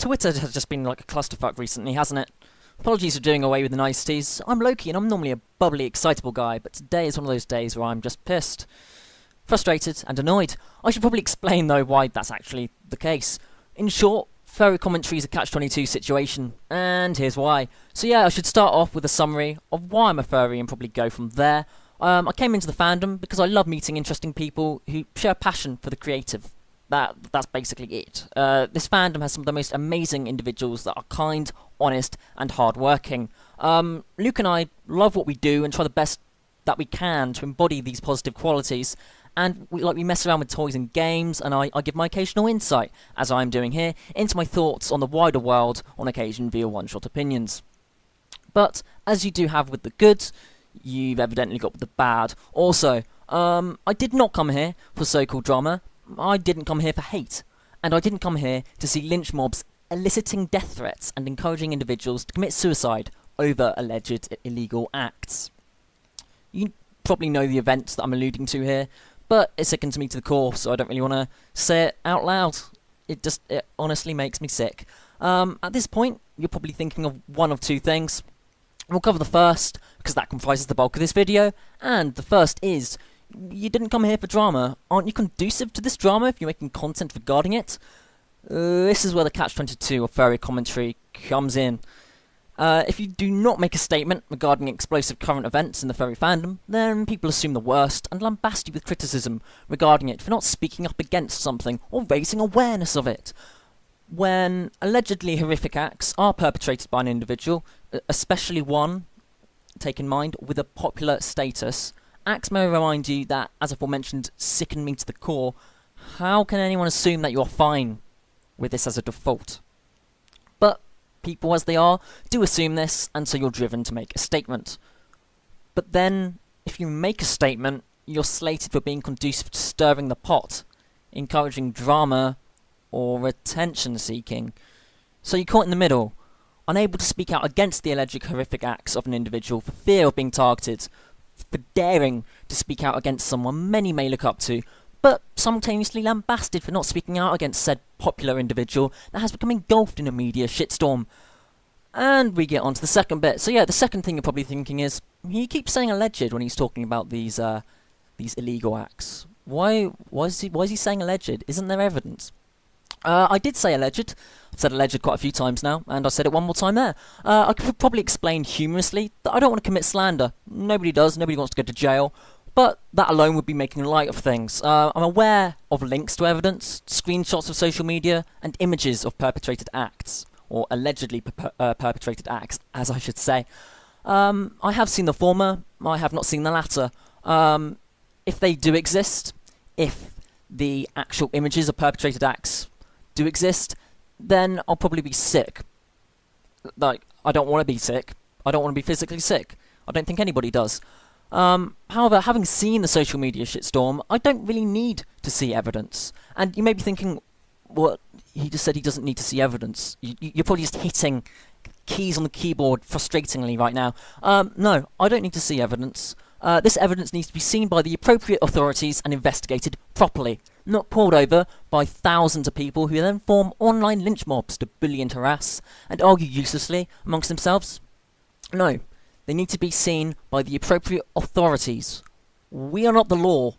Twitter has just been like a clusterfuck recently, hasn't it? Apologies for doing away with the niceties. I'm Loki and I'm normally a bubbly, excitable guy, but today is one of those days where I'm just pissed. Frustrated and annoyed. I should probably explain though why that's actually the case. In short, furry commentary is a catch-22 situation, and here's why. So yeah, I should start off with a summary of why I'm a furry and probably go from there. I came into the fandom because I love meeting interesting people who share a passion for the creative. That's basically it. This fandom has some of the most amazing individuals that are kind, honest, and hard-working. Luke and I love what we do and try the best that we can to embody these positive qualities. And we mess around with toys and games, and I give my occasional insight, as I'm doing here, into my thoughts on the wider world, on occasion via one-shot opinions. But, as you do have with the good, you've evidently got with the bad. Also, I did not come here for so-called drama. I didn't come here for hate. And I didn't come here to see lynch mobs eliciting death threats and encouraging individuals to commit suicide over alleged illegal acts. You probably know the events that I'm alluding to here, but it sickens me to the core, so I don't really want to say it out loud. It honestly makes me sick. At this point, you're probably thinking of one of two things. We'll cover the first, because that comprises the bulk of this video, and the first is, you didn't come here for drama. Aren't you conducive to this drama if you're making content regarding it? This is where the catch-22 of furry commentary comes in. If you do not make a statement regarding explosive current events in the furry fandom, then people assume the worst and lambast you with criticism regarding it for not speaking up against something or raising awareness of it. When allegedly horrific acts are perpetrated by an individual, especially one, take in mind, with a popular status, acts may remind you that, as aforementioned, sicken me to the core. How can anyone assume that you're fine with this as a default? But people, as they are, do assume this, and so you're driven to make a statement. But then, if you make a statement, you're slated for being conducive to stirring the pot, encouraging drama, or attention-seeking. So you're caught in the middle, unable to speak out against the alleged horrific acts of an individual for fear of being targeted, for daring to speak out against someone many may look up to, but simultaneously lambasted for not speaking out against said popular individual that has become engulfed in a media shitstorm. And we get on to the second bit. So yeah, the second thing you're probably thinking is, he keeps saying alleged when he's talking about these illegal acts. Why is he saying alleged? Isn't there evidence? I did say alleged. I've said alleged quite a few times now, and I said it one more time there. I could probably explain humorously that I don't want to commit slander. Nobody does. Nobody wants to go to jail. But that alone would be making light of things. I'm aware of links to evidence, screenshots of social media, and images of perpetrated acts, or allegedly perpetrated acts, as I should say. I have seen the former. I have not seen the latter. If they do exist, if the actual images of perpetrated acts do exist, then I'll probably be sick. Like, I don't want to be sick. I don't want to be physically sick. I don't think anybody does. However, having seen the social media shitstorm, I don't really need to see evidence. And you may be thinking, what? He just said he doesn't need to see evidence. You're probably just hitting keys on the keyboard frustratingly right now. No, I don't need to see evidence. This evidence needs to be seen by the appropriate authorities and investigated properly, not pored over by thousands of people who then form online lynch mobs to bully and harass and argue uselessly amongst themselves. No, they need to be seen by the appropriate authorities. We are not the law.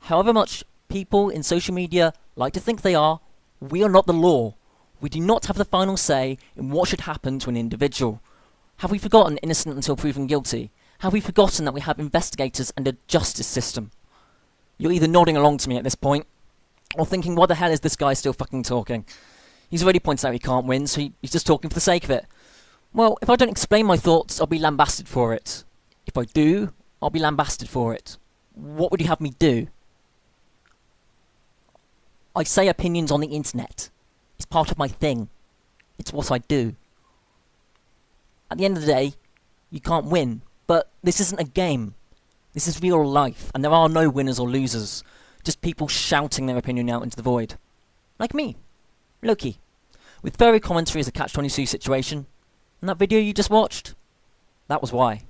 However much people in social media like to think they are, we are not the law. We do not have the final say in what should happen to an individual. Have we forgotten innocent until proven guilty? Have we forgotten that we have investigators and a justice system? You're either nodding along to me at this point, or thinking, what the hell is this guy still fucking talking? He's already pointed out he can't win, so he's just talking for the sake of it. Well, if I don't explain my thoughts, I'll be lambasted for it. If I do, I'll be lambasted for it. What would you have me do? I say opinions on the internet. It's part of my thing. It's what I do. At the end of the day, you can't win. But this isn't a game. This is real life, and there are no winners or losers. Just people shouting their opinion out into the void. Like me, Loki, with furry commentary as a catch-22 situation. And that video you just watched, that was why.